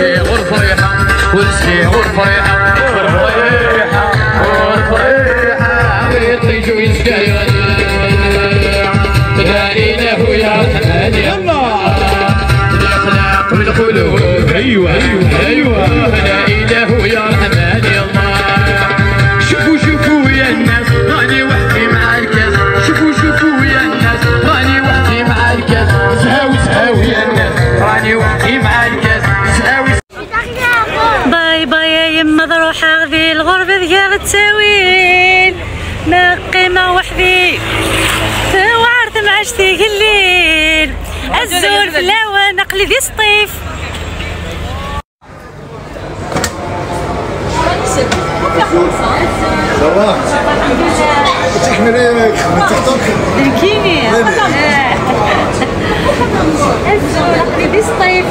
ونسكي والفريحة ونسكي والفريحة والفريحة والفريحة ويطيجوا يسكايو داري له يا رحمن يلا الأخلاق بالقلوب أيوة أيوة داري له يا رحمن يلا شوفوا شوفوا يا الناس راني وحدي مع الكاس شوفوا شوفوا يا الناس راني وحدي مع الكاس سهاوي سهاوي يا الناس راني وحدي مع الكاس سهاوي. باي باي يا يما نروح غادي الغربة ديال التاويل نقي ما وحدي وعرت مع شتي الليل الزول في الهوا نقلي دي سطيف. صباح تكملي تيك توك الكيني الزول نقلي دي سطيف